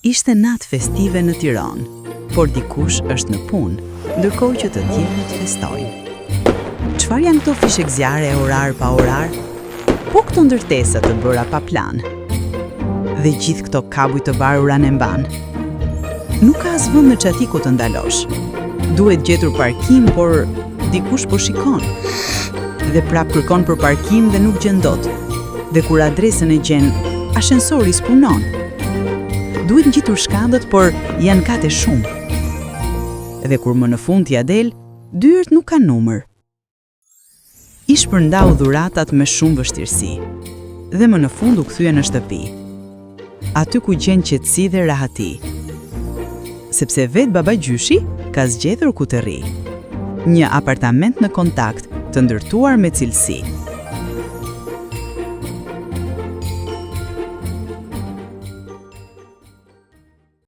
Ishte natë festive në Tiranë, por dikush është në punë, ndërkohë që të tjerët festojnë. Çfarë janë këto fishek zjarre orar pa orar? Po këto ndërtesa të bëra pa plan. Dhe gjithë këto kabuj të varura në mban. Nuk ka as vend në çati ku të ndalosh. Duhet gjetur parkim, por dikush po shikon. Dhe prap kërkon për parkim dhe nuk gjen dot. Dhe kur adresën e gjen, ashensori s'punon. Duhet ngjitur shkallët, por janë kate shumë. Dhe kur më në fund t'ia del, dyert nuk kanë numër. I shpërndau dhuratat me shumë vështirësi. Dhe më në fund u kthye në shtëpi. Aty ku gjen qetësi dhe rahati. Sepse vetë baba gjyshi ka zgjedhur ku të rri. Një apartament në kontakt, të ndërtuar me cilësi.